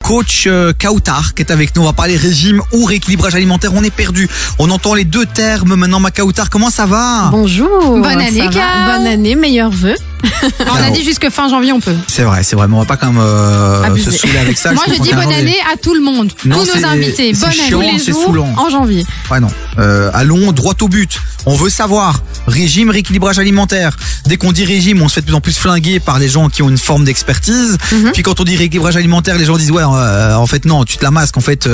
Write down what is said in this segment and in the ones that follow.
coach Kautar qui est avec nous. On va parler régime ou rééquilibrage alimentaire. On est perdu. On entend les deux termes maintenant. Ma Kautar, comment ça va? Bonjour. Bonne année, Ka. Bonne année, meilleurs vœux. On a dit jusque fin janvier, on peut. C'est vrai, mais on va pas quand même se saouler avec ça. Moi, je dis bonne année à tout le monde, non, tous nos invités. Bonne année chiant, tous les c'est jours saoulant. en janvier. Ouais, non. Allons droit au but. On veut savoir. Régime, rééquilibrage alimentaire. Dès qu'on dit régime, on se fait de plus en plus flinguer par les gens qui ont une forme d'expertise. Puis quand on dit rééquilibrage alimentaire, les gens disent ouais, en fait non, tu te la masques. En fait,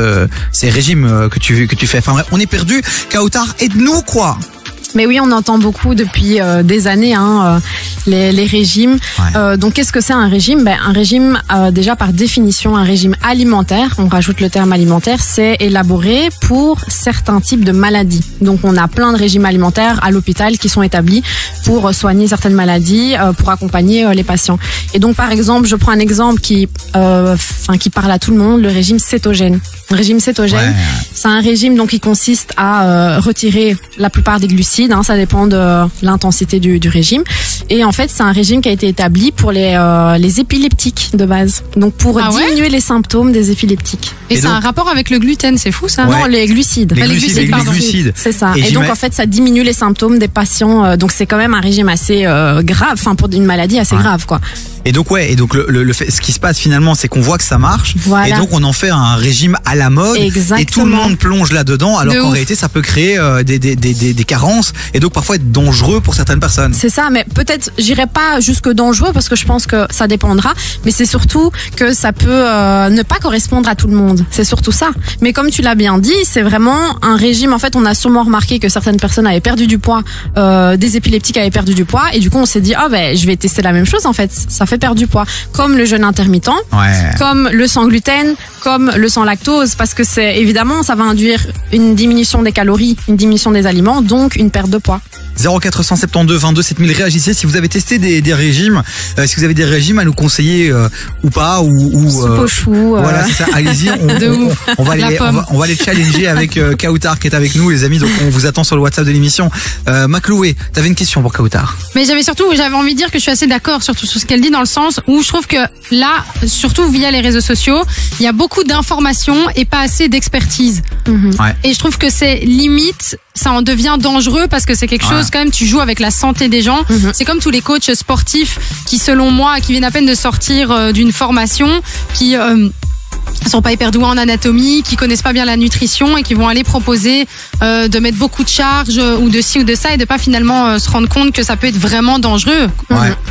c'est régime que tu fais. Enfin bref, on est perdu. Kautar, aide-nous quoi. Mais oui, on entend beaucoup depuis des années les régimes. Ouais. Donc, qu'est-ce que c'est un régime? Un régime, déjà par définition, un régime alimentaire, on rajoute le terme alimentaire, c'est élaboré pour certains types de maladies. Donc, on a plein de régimes alimentaires à l'hôpital qui sont établis pour soigner certaines maladies, pour accompagner les patients. Et donc, par exemple, je prends un exemple qui parle à tout le monde, le régime cétogène. Le régime cétogène, c'est un régime donc qui consiste à retirer la plupart des glucides. Ça dépend de l'intensité du régime. Et en fait, c'est un régime qui a été établi pour les épileptiques de base. Donc pour diminuer les symptômes des épileptiques. Et c'est un rapport avec le gluten, c'est fou ça? Non, les glucides. Les glucides. C'est ça. Et donc en fait, ça diminue les symptômes des patients. Donc c'est quand même un régime assez grave, pour une maladie assez grave quoi. Et donc le fait, ce qui se passe finalement, c'est qu'on voit que ça marche. Voilà. Et donc on en fait un régime à la mode. Exactement. Et tout le monde plonge là-dedans, alors qu'en réalité ça peut créer des carences et donc parfois être dangereux pour certaines personnes. C'est ça, mais peut-être j'irai pas jusque dangereux parce que je pense que ça dépendra, mais c'est surtout que ça peut ne pas correspondre à tout le monde. C'est surtout ça. Mais comme tu l'as bien dit, c'est vraiment un régime. En fait, on a sûrement remarqué que certaines personnes avaient perdu du poids, des épileptiques avaient perdu du poids, et du coup on s'est dit je vais tester la même chose en fait. Ça fait perdre du poids, comme le jeûne intermittent, comme le sans gluten, comme le sans lactose, parce que c'est évidemment ça va induire une diminution des calories, une diminution des aliments, donc une perte de poids. 0472 22 7000, réagissez si vous avez testé des régimes, si vous avez des régimes à nous conseiller ou pas, ou soupe aux choux. Voilà, c'est ça. Allez-y, on va les challenger avec Kautar qui est avec nous, les amis. Donc on vous attend sur le WhatsApp de l'émission. Macloué, t'avais une question pour Kautar? Mais j'avais envie de dire que je suis assez d'accord surtout sur ce qu'elle dit, dans le sens où je trouve que là, surtout via les réseaux sociaux, il y a beaucoup d'informations et pas assez d'expertise. Et je trouve que c'est limite, ça en devient dangereux parce que c'est quelque chose quand même, tu joues avec la santé des gens. C'est comme tous les coachs sportifs qui, selon moi, qui viennent à peine de sortir d'une formation, qui sont pas hyper doués en anatomie, qui connaissent pas bien la nutrition et qui vont aller proposer de mettre beaucoup de charges ou de ci ou de ça et de pas finalement se rendre compte que ça peut être vraiment dangereux.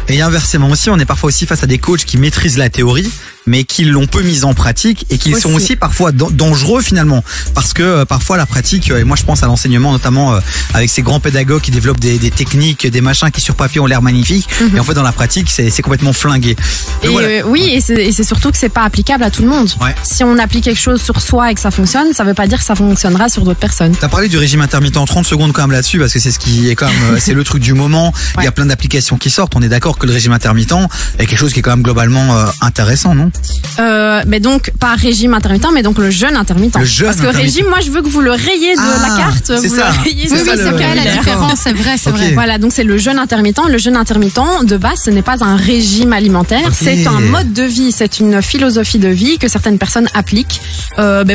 Et inversement aussi, on est parfois aussi face à des coachs qui maîtrisent la théorie mais qui l'ont peu mise en pratique et qui sont aussi parfois dangereux finalement, parce que parfois la pratique, et moi je pense à l'enseignement notamment avec ces grands pédagogues qui développent des techniques, des machins qui sur papier ont l'air magnifiques, et en fait dans la pratique c'est complètement flingué. Et c'est surtout que c'est pas applicable à tout le monde. Si on applique quelque chose sur soi et que ça fonctionne, ça veut pas dire que ça fonctionnera sur d'autres personnes. T'as parlé du régime intermittent, 30 secondes quand même là-dessus, parce que c'est ce qui est quand même c'est le truc du moment. Il y a plein d'applications qui sortent, on est d'accord que le régime intermittent est quelque chose qui est quand même globalement intéressant, non? Mais donc pas régime intermittent, mais donc le jeûne intermittent. Parce que régime, moi je veux que vous le rayez de la carte. C'est vous ça. Le rayez c'est la différence, c'est vrai, c'est vrai. Voilà, donc c'est le jeûne intermittent. Le jeûne intermittent, de base, ce n'est pas un régime alimentaire, c'est un mode de vie, c'est une philosophie de vie que certaines personnes appliquent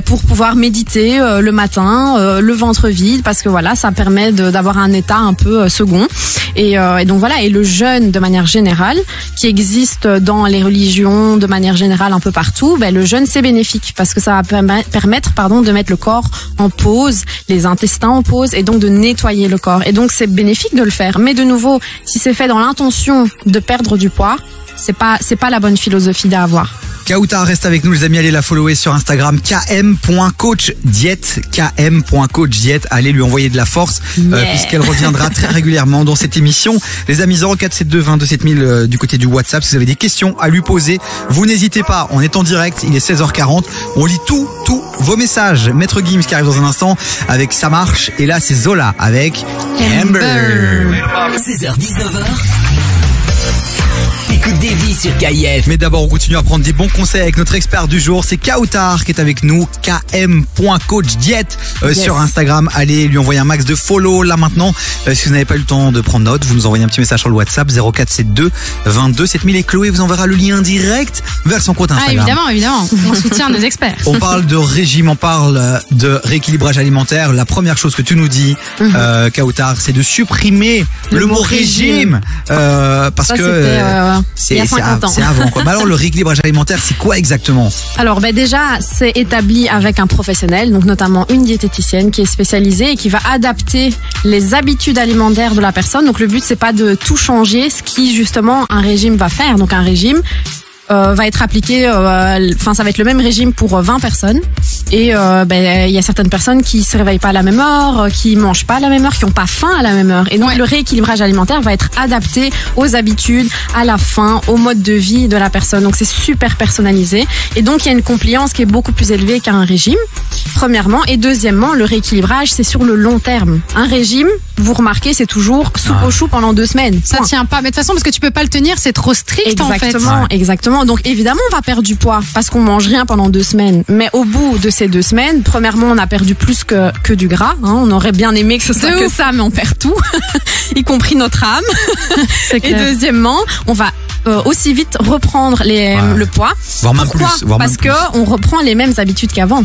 pour pouvoir méditer le matin, le ventre vide, parce que voilà, ça permet d'avoir un état un peu second. Et donc voilà, et le jeûne de manière générale, qui existe dans les religions de manière générale un peu partout, le jeûne c'est bénéfique parce que ça va permettre de mettre le corps en pause, les intestins en pause, et donc de nettoyer le corps. Et donc c'est bénéfique de le faire. Mais de nouveau, si c'est fait dans l'intention de perdre du poids, c'est pas la bonne philosophie à avoir. Kautar reste avec nous les amis, allez la follower sur Instagram, km.coachdiet, km.coachdiet, allez lui envoyer de la force puisqu'elle reviendra très régulièrement dans cette émission. Les amis, 0472 22 7000 du côté du WhatsApp, si vous avez des questions à lui poser, vous n'hésitez pas, on est en direct, il est 16h40, on lit tous vos messages. Maître Gims qui arrive dans un instant avec Ça marche, et là c'est Zola avec Amber. 16h-19h. écoutes Davy sur KIF. Mais d'abord, on continue à prendre des bons conseils avec notre expert du jour. C'est Kautar qui est avec nous, km.coachdiet sur Instagram. Allez lui envoyer un max de follow là maintenant. Si vous n'avez pas eu le temps de prendre note, vous nous envoyez un petit message sur le WhatsApp 0472 22 7000 et Chloé vous enverra le lien direct vers son compte Instagram. Évidemment. On soutient nos experts. On parle de régime, on parle de rééquilibrage alimentaire. La première chose que tu nous dis, Kautar, c'est de supprimer le mot régime. Parce ça, que il y a 50 ans. C'est avant quoi. Mais alors le rééquilibrage alimentaire, c'est quoi exactement? Alors déjà, c'est établi avec un professionnel, donc notamment une diététicienne qui est spécialisée et qui va adapter les habitudes alimentaires de la personne. Donc le but, c'est pas de tout changer, ce qui justement un régime va faire. Donc un régime va être appliqué, ça va être le même régime pour 20 personnes. Et il y a certaines personnes qui se réveillent pas à la même heure, qui mangent pas à la même heure, qui ont pas faim à la même heure. Et donc le rééquilibrage alimentaire va être adapté aux habitudes, à la faim, au mode de vie de la personne. Donc c'est super personnalisé. Et donc il y a une compliance qui est beaucoup plus élevée qu'un régime, premièrement. Et deuxièmement, le rééquilibrage, c'est sur le long terme. Un régime, vous remarquez, c'est toujours soupe aux choux pendant 2 semaines. Ça tient pas. Mais de toute façon, parce que tu peux pas le tenir, c'est trop strict en fait. Exactement. Donc évidemment, on va perdre du poids parce qu'on mange rien pendant 2 semaines. Mais au bout de ces 2 semaines, premièrement, on a perdu plus que du gras. On aurait bien aimé que ce soit que ça, mais on perd tout, y compris notre âme. Et deuxièmement, on va aussi vite reprendre le poids. Voire même Pourquoi? plus. Parce que on reprend les mêmes habitudes qu'avant.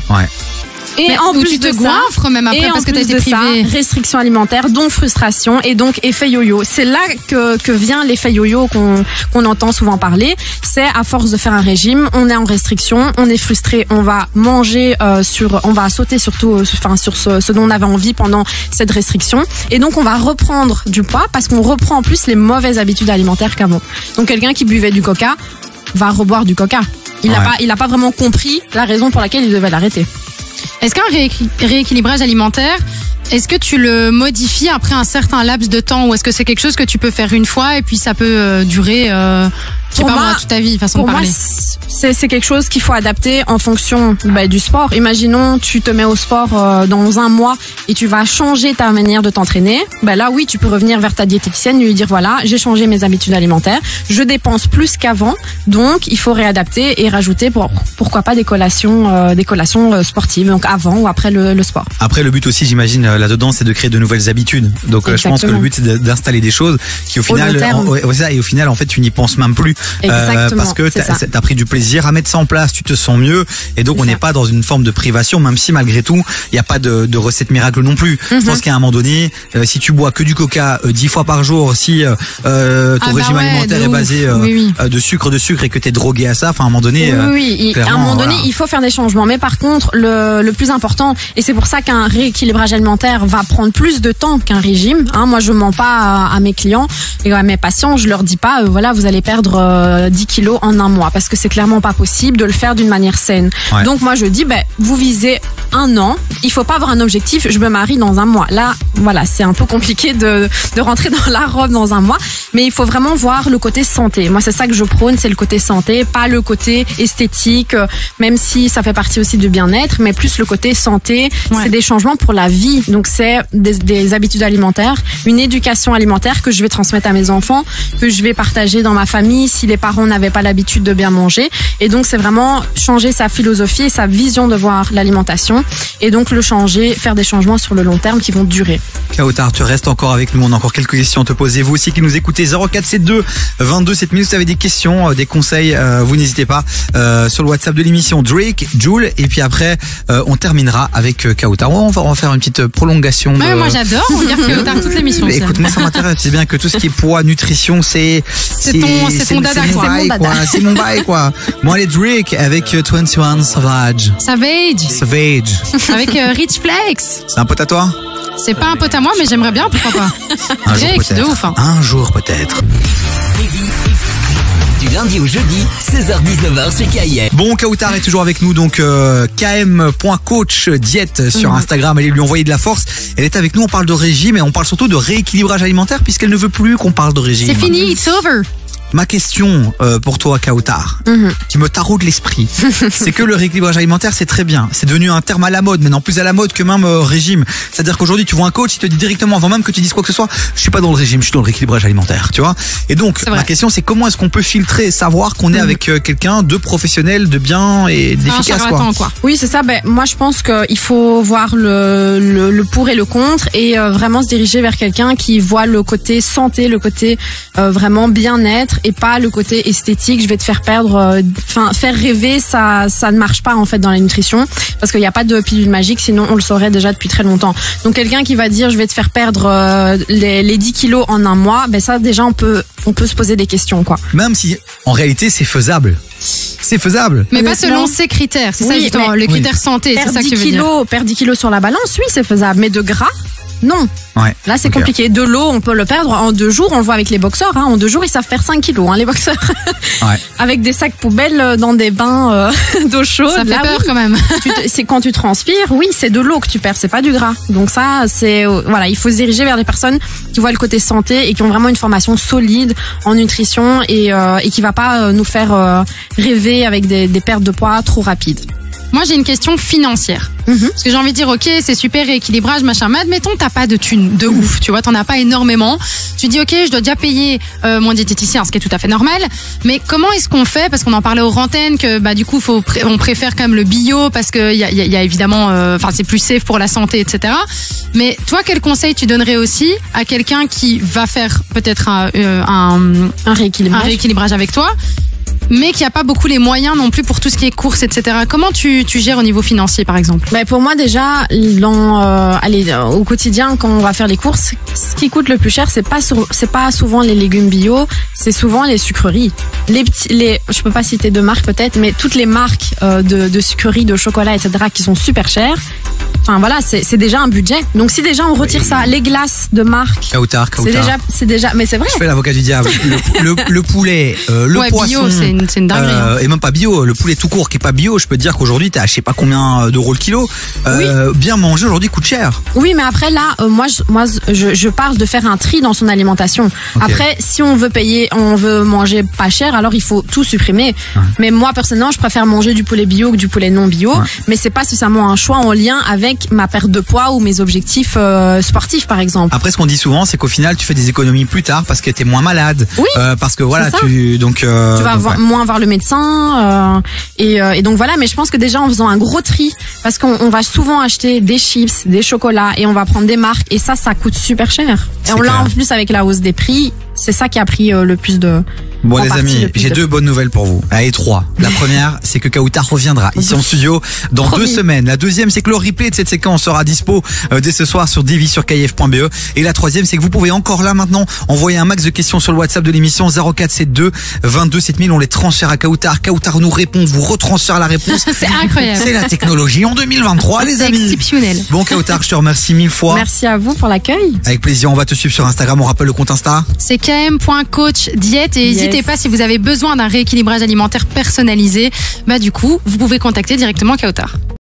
Et en plus tu te goinfres même après parce que t'as été privé. Restriction alimentaire, donc frustration et donc effet yo-yo. C'est là que vient l'effet yo-yo qu'on entend souvent parler. C'est à force de faire un régime, on est en restriction, on est frustré, on va manger on va sauter surtout sur ce dont on avait envie pendant cette restriction et donc on va reprendre du poids parce qu'on reprend en plus les mauvaises habitudes alimentaires qu'avant. Donc quelqu'un qui buvait du coca va reboire du coca. Il n'a pas vraiment compris la raison pour laquelle il devait l'arrêter. Est-ce qu'un rééquilibrage alimentaire, est-ce que tu le modifies après un certain laps de temps ou est-ce que c'est quelque chose que tu peux faire une fois et puis ça peut durer toute ta vie, façon de parler? Moi, c'est quelque chose qu'il faut adapter en fonction du sport. Imaginons, tu te mets au sport dans un mois et tu vas changer ta manière de t'entraîner. Là, oui, tu peux revenir vers ta diététicienne et lui dire voilà, j'ai changé mes habitudes alimentaires, je dépense plus qu'avant, donc il faut réadapter et rajouter pourquoi pas des collations sportives, donc avant ou après le sport. Après, le but aussi, j'imagine, là-dedans, c'est de créer de nouvelles habitudes. Donc, je pense que le but, c'est d'installer des choses qui, au final, en fait, tu n'y penses même plus. Parce que t'as pris du plaisir à mettre ça en place, tu te sens mieux et donc on n'est pas dans une forme de privation, même si malgré tout il n'y a pas de recette miracle non plus. Je pense qu'à un moment donné, si tu bois que du coca 10 fois par jour, si ton régime alimentaire est basé de sucre et que t'es drogué à ça, à un moment donné à un moment donné il faut faire des changements. Mais par contre le plus important, et c'est pour ça qu'un rééquilibrage alimentaire va prendre plus de temps qu'un régime, moi je mens pas à mes clients et à mes patients, je leur dis pas vous allez perdre 10 kilos en un mois parce que c'est clairement pas possible de le faire d'une manière saine. Donc moi je dis vous visez 1 an, il faut pas avoir un objectif je me marie dans 1 mois. Là c'est un peu compliqué de rentrer dans la robe dans 1 mois, mais il faut vraiment voir le côté santé. Moi c'est ça que je prône, c'est le côté santé, pas le côté esthétique, même si ça fait partie aussi du bien-être, mais plus le côté santé. C'est des changements pour la vie, donc c'est des habitudes alimentaires, une éducation alimentaire que je vais transmettre à mes enfants, que je vais partager dans ma famille si les parents n'avaient pas l'habitude de bien manger. Et donc c'est vraiment changer sa philosophie et sa vision de voir l'alimentation et donc le changer, faire des changements sur le long terme qui vont durer. Kautar, tu restes encore avec nous, on a encore quelques questions à te poser. Vous aussi qui nous écoutez, 0472 22 7000, si vous avez des questions, des conseils, vous n'hésitez pas sur le WhatsApp de l'émission. Drake, Jul, et puis après on terminera avec Kautar. On va faire une petite prolongation. Moi j'adore, on regarde Kautar toute l'émission. Écoute, moi ça m'intéresse, c'est bien que tout ce qui est poids, nutrition, c'est ton dada, c'est mon bail quoi. Moi les Drake avec 21 Savage. Avec Rich Flex. C'est un pote à toi? C'est pas un pote à moi, mais j'aimerais bien, pourquoi pas. Drake, de ouf. Un jour peut-être. Du lundi au jeudi, 16h-19h sur KIF. Bon, Kautar est toujours avec nous, donc km.coachdiet sur Instagram. Allez lui envoyer de la force. Elle est avec nous, on parle de régime et on parle surtout de rééquilibrage alimentaire puisqu'elle ne veut plus qu'on parle de régime. C'est fini, it's over. ma question pour toi, Kautar, qui me taraude l'esprit, c'est que le rééquilibrage alimentaire, c'est très bien. C'est devenu un terme à la mode, maintenant plus à la mode que même régime. C'est-à-dire qu'aujourd'hui, tu vois un coach, il te dit directement, avant même que tu dises quoi que ce soit, je suis pas dans le régime, je suis dans le rééquilibrage alimentaire, tu vois. Et donc, ma question, c'est comment est-ce qu'on peut filtrer, savoir qu'on est avec quelqu'un de professionnel, de bien et d'efficace, quoi. Oui, c'est ça. Ben, moi, je pense qu'il faut voir le pour et le contre et vraiment se diriger vers quelqu'un qui voit le côté santé, le côté vraiment bien-être et pas le côté esthétique. Je vais te faire perdre, faire rêver, ça ne marche pas en fait dans la nutrition parce qu'il n'y a pas de pilule magique, sinon on le saurait déjà depuis très longtemps. Donc quelqu'un qui va dire je vais te faire perdre les 10 kilos en un mois, ben ça déjà on peut se poser des questions, quoi. Même si en réalité c'est faisable. C'est faisable. Mais pas selon ces critères. C'est ça justement, le critère santé. C'est ça que tu veux dire. Perdre 10 kilos sur la balance, oui, c'est faisable. Mais de gras, non. Ouais. Là, c'est compliqué. De l'eau, on peut le perdre en 2 jours. On le voit avec les boxeurs. En 2 jours, ils savent faire 5 kilos, les boxeurs. Ouais. Avec des sacs poubelles dans des bains d'eau chaude. Ça fait peur quand même. C'est quand tu transpires, oui, c'est de l'eau que tu perds, c'est pas du gras. Donc ça, c'est voilà, il faut se diriger vers des personnes qui voient le côté santé et qui ont vraiment une formation solide en nutrition et qui va pas nous faire rêver avec des pertes de poids trop rapides. Moi, j'ai une question financière. Parce que j'ai envie de dire, ok, c'est super rééquilibrage, machin, mais admettons, t'as pas de thunes de ouf, tu vois, t'en as pas énormément. Tu dis, ok, je dois déjà payer mon diététicien, ce qui est tout à fait normal. Mais comment est-ce qu'on fait? Parce qu'on en parlait aux antennes que, bah, du coup, on préfère quand même le bio parce que y a évidemment, c'est plus safe pour la santé, etc. Mais toi, quel conseil tu donnerais aussi à quelqu'un qui va faire peut-être un rééquilibrage avec toi? Mais qui a pas beaucoup les moyens non plus pour tout ce qui est courses, etc. Comment tu gères au niveau financier, par exemple? Ben pour moi déjà, au quotidien, quand on va faire les courses, ce qui coûte le plus cher, c'est pas souvent les légumes bio, c'est souvent les sucreries. Je peux pas citer de marques peut-être, mais toutes les marques de sucreries, de chocolat, etc. qui sont super chères. Enfin voilà, c'est déjà un budget. Donc si déjà on retire ça, les glaces de marque, Kautar. c'est déjà, mais c'est vrai. Je fais l'avocat du diable. Le poulet, le poisson. Bio, c'est une dinguerie. Et même pas bio, le poulet tout court qui est pas bio, je peux te dire qu'aujourd'hui t'as je sais pas combien d'euros le kilo. Bien manger aujourd'hui coûte cher. Oui, mais après là, moi je parle de faire un tri dans son alimentation. Okay. Après, si on veut manger pas cher, alors il faut tout supprimer. Mais moi personnellement, je préfère manger du poulet bio que du poulet non bio. Mais c'est pas nécessairement un choix en lien avec ma perte de poids ou mes objectifs sportifs, par exemple. Après, ce qu'on dit souvent, c'est qu'au final, tu fais des économies plus tard parce que t'es moins malade. Oui. Parce que voilà, tu vas moins voir le médecin et donc voilà. Mais je pense que déjà en faisant un gros tri, parce qu'on va souvent acheter des chips, des chocolats et on va prendre des marques et ça coûte super cher. Et on l'a en plus avec la hausse des prix. C'est ça qui a pris le plus de... Bon les amis, j'ai 2 bonnes nouvelles pour vous. Allez, 3. La première, c'est que Kautar reviendra ici en studio dans 2 semaines. La deuxième, c'est que le replay de cette séquence sera dispo dès ce soir sur divi-sur-kif.be. Et la troisième, c'est que vous pouvez encore là maintenant envoyer un max de questions sur le WhatsApp de l'émission 0472 22 7000. On les transfère à Kautar. Kautar nous répond, vous retransfère la réponse. C'est incroyable. C'est la technologie en 2023, les amis. C'est exceptionnel. Bon Kautar, je te remercie 1000 fois. Merci à vous pour l'accueil. Avec plaisir, on va te suivre sur Instagram. On rappelle le compte Insta. C'est km.coachdiète et n'hésitez pas si vous avez besoin d'un rééquilibrage alimentaire personnalisé, bah du coup, vous pouvez contacter directement Kautar.